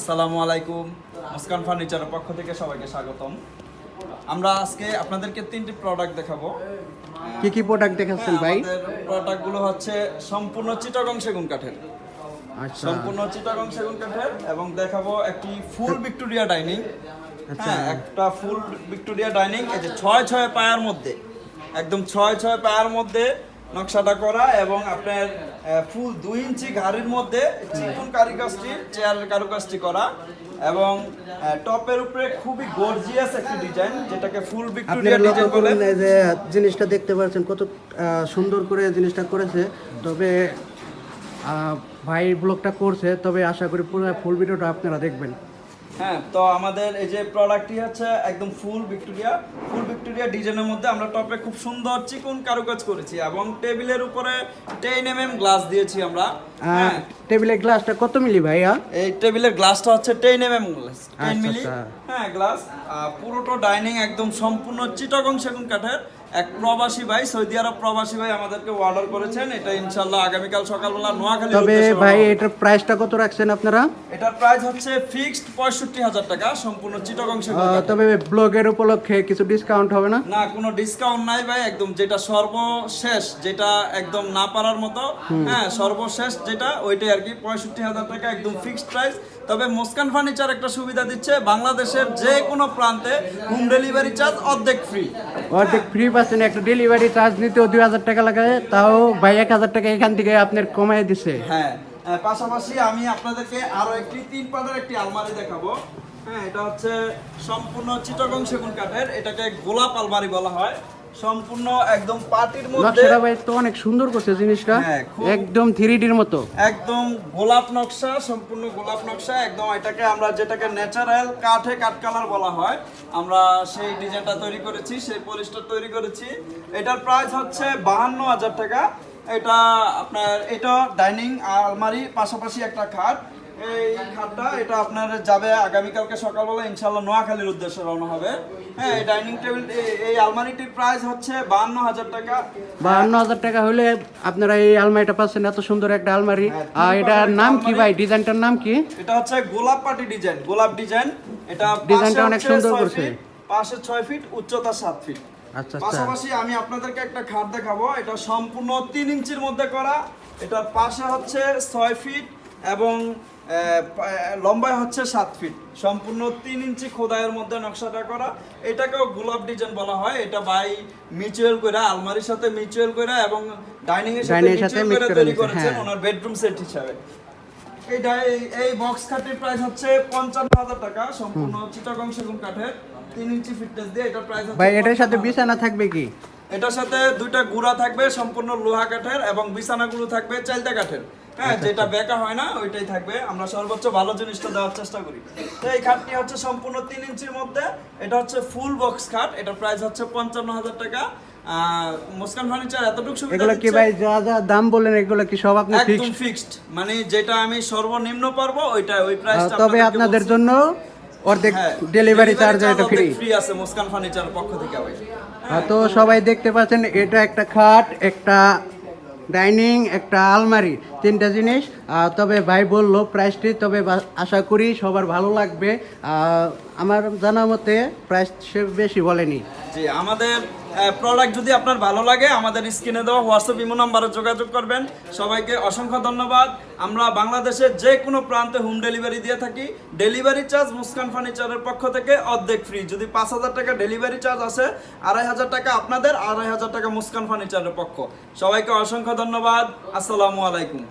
আসসালামু আলাইকুম। মুস্কান ফার্নিচারের পক্ষ থেকে সবাইকে স্বাগতম। আমরা আজকে আপনাদেরকে তিনটি প্রোডাক্ট দেখাবো। কি কি প্রোডাক্ট দেখাচ্ছেন ভাই? আমাদের প্রোডাক্টগুলো হচ্ছে সম্পূর্ণ চিটাগং সেগুন কাঠের। আচ্ছা, সম্পূর্ণ চিটাগং সেগুন কাঠের এবং দেখাবো একটি ফুল ভিক্টোরিয়া ডাইনিং। আচ্ছা। হ্যাঁ, একটা ফুল ভিক্টোরিয়া ডাইনিং, এই যে 6 পায়ার মধ্যে, একদম 6 পায়ার মধ্যে নকশাটা করা এবং আপনার ফুল 2 ইঞ্চি ঘাড়ির মধ্যে চিকন কারুকাজটি, চেয়ারের কারুকাজটি করা এবং টপের উপরে খুবই গর্জিয়াস একটি ডিজাইন, যেটাকে ফুল ভিক্টোরিয়া আপনারা লক্ষ্য ডিজাইন বলে। করুন, এই যে জিনিসটা দেখতে পাচ্ছেন কত সুন্দর করে জিনিসটা করেছে। তবে ভাই ব্লগটা করছে, তবে আশা করি পুরো ফুল ভিডিওটা আপনারা দেখবেন। হ্যাঁ, তো আমাদের এই যে প্রোডাক্টটি হচ্ছে একদম ফুল ভিক্টোরিয়া ডিজাইনের মধ্যে আমরা টপে খুব সুন্দর চিকন কারুকাজ করেছি এবং টেবিলের উপরে 10 mm গ্লাস দিয়েছি আমরা। হ্যাঁ, টেবিলের গ্লাসটা কত মিলি ভাইয়া? এই টেবিলের গ্লাসটা হচ্ছে 10 mm গ্লাস, 10 মিলি। আচ্ছা। হ্যাঁ, গ্লাস পুরোটা ডাইনিং একদম সম্পূর্ণ চিটাগং সেগুন কাঠের। এক প্রবাসী ভাই, সৌদি আরব প্রবাসী ভাই আমাদেরকে অর্ডার করেছেন। এটা ইনশাআল্লাহ আগামীকাল সকালবেলা নোয়াখালী। তবে ভাই এটার প্রাইসটা কত রাখছেন আপনারা? এটার প্রাইস হচ্ছে ফিক্সড 65,000 টাকা, সম্পূর্ণ চিটাগং সেগুন কাঠের। তবে ব্লগের উপলক্ষে কিছু ডিসকাউন্ট হবে না? না, কোনো ডিসকাউন্ট নাই ভাই, একদম যেটা সর্বশেষ, যেটা একদম না পারার মতো, হ্যাঁ সর্বশেষ যেটা ওইটাই আর কি, 65,000 টাকা একদম ফিক্সড প্রাইস। তবে মুস্কান ফার্নিচার একটা সুবিধা দিচ্ছে, বাংলাদেশের যে কোনো প্রান্তে হোম ডেলিভারি চার্জ অর্ধেক ফ্রি। অর্ধেক ফ্রি পাচ্ছেন। একটা ডেলিভারি চার্জ নিতেও 2,000 টাকা লাগে, তাও ভাই 1,000 টাকা এখান থেকে আপনার কমাই দিছে। হ্যাঁ, পাশাপাশি আমি আপনাদেরকে আরো একটি 3 পাটের একটি আলমারি দেখাবো। হ্যাঁ, এটা হচ্ছে সম্পূর্ণ চিটাগং সেগুন কাঠের, এটাকে গোলাপ আলমারি বলা হয়। সম্পূর্ণ একদম পাটির মধ্যে নকশাটা ভাই তো অনেক সুন্দর করছে জিনিসটা, হ্যাঁ, খুব একদম 3Dর মতো, একদম গোলাপ নকশা, সম্পূর্ণ গোলাপ নকশা একদম। এটাকে আমরা যেটাকে ন্যাচারাল কাঠ কালার বলা হয়, আমরা সেই ডিজাইনটা তৈরি করেছি, সেই পলিশটা তৈরি করেছি। এটার প্রাইস হচ্ছে 52,000 টাকা। এটা আপনার, এটা ডাইনিং আলমারি পাশাপাশি একটা খাট। এই খাটটা এটা আপনার যাবে আগামীকালকে সকালবেলা ইনশাআল্লাহ নোয়াখালীর উদ্দেশ্যে রওনা হবে। হ্যাঁ, এই ডাইনিং টেবিল, এই আলমারিটির প্রাইস হচ্ছে 52,000 টাকা। 52,000 টাকা হলে আপনারা এই আলমারিটা পাচ্ছেন, এত সুন্দর একটা আলমারি। আর এটার নাম কি ভাই? ডিজাইনটার নাম কি? এটা হচ্ছে গোলাপ পাটি ডিজাইন, গোলাপ ডিজাইন। এটা ডিজাইনটা অনেক সুন্দর করছে। পাশে 6 ফিট, উচ্চতা 7 ফিট। আচ্ছা। পাশাপাশি আমি আপনাদেরকে একটা খাট দেখাবো, এটা সম্পূর্ণ 3 ইঞ্চির মধ্যে করা। এটার পাশে হচ্ছে 6 ফিট এবং লম্বায় হচ্ছে 7 ফিট, সম্পূর্ণ 3 ইঞ্চি খোদাইয়ের মধ্যে নকশাটা করা। এটাকেও গোলাপ ডিজাইন বলা হয়। এটা বাই মিউচুয়াল করে, আলমারির সাথে মিউচুয়াল করে এবং ডাইনিং এর সাথে মিউচুয়াল করে তৈরি করেছেন ওনার বেডরুম সেট হিসাবে। এই বক্স খাটের প্রাইস হচ্ছে 55,000 টাকা, সম্পূর্ণ চিটাগং সেগুন কাঠের, 3 ইঞ্চি ফিটনেস দিয়ে। এটার প্রাইস হচ্ছে ভাই এটার সাথে বিছানা থাকবে কি? এটার সাথে 2টা গুড়া থাকবে, সম্পূর্ণ লোহা কাঠের, এবং বিছানাগুলো থাকবে চালতা কাঠের। হ্যাঁ, যেটা বেকা হয় না ওইটাই থাকবে। আমরা সর্বোচ্চ ভালো জিনিসটা দেওয়ার চেষ্টা করি। তো এই খাটটি হচ্ছে সম্পূর্ণ 3 ইঞ্চির মধ্যে। এটা হচ্ছে ফুল বক্স খাট, এটার প্রাইস হচ্ছে 55,000 টাকা। মুস্কান ফার্নিচার এতটুকু সুবিধা এগুলো কি দিচ্ছে, ভাই যা যা দাম বলেন এগুলো কি সব আপনি একদম ফিক্সড? ফিক্সড, মানে যেটা আমি সর্বনিম্ন পারবো ওইটা, ওই প্রাইসটা। তবে আপনাদের জন্য অর্ধেক ডেলিভারি চার্জ এটা ফ্রি আছে মুস্কান ফার্নিচারের পক্ষ থেকে ভাই। তো সবাই দেখতে পাচ্ছেন, এটা একটা খাট, একটা ডাইনিং, একটা আলমারি, 3টা জিনিস। তবে ভাই বললো প্রাইসটি, তবে আশা করি সবার ভালো লাগবে। আমার জানা মতে প্রাইস সে বেশি বলেনি। জি, আমাদের প্রোডাক্ট যদি আপনার ভালো লাগে আমাদের স্ক্রিনে দেওয়া হোয়াটসঅ্যাপ ইমো নাম্বারে যোগাযোগ করবেন। সবাইকে অসংখ্য ধন্যবাদ। আমরা বাংলাদেশের যে কোনো প্রান্তে হোম ডেলিভারি দিয়ে থাকি। ডেলিভারি চার্জ মুস্কান ফার্নিচারের পক্ষ থেকে অর্ধেক ফ্রি। যদি 5,000 টাকা ডেলিভারি চার্জ আসে, 2,500 টাকা আপনাদের, 2,500 টাকা মুস্কান ফার্নিচারের পক্ষ। সবাইকে অসংখ্য ধন্যবাদ। আসসালামু আলাইকুম।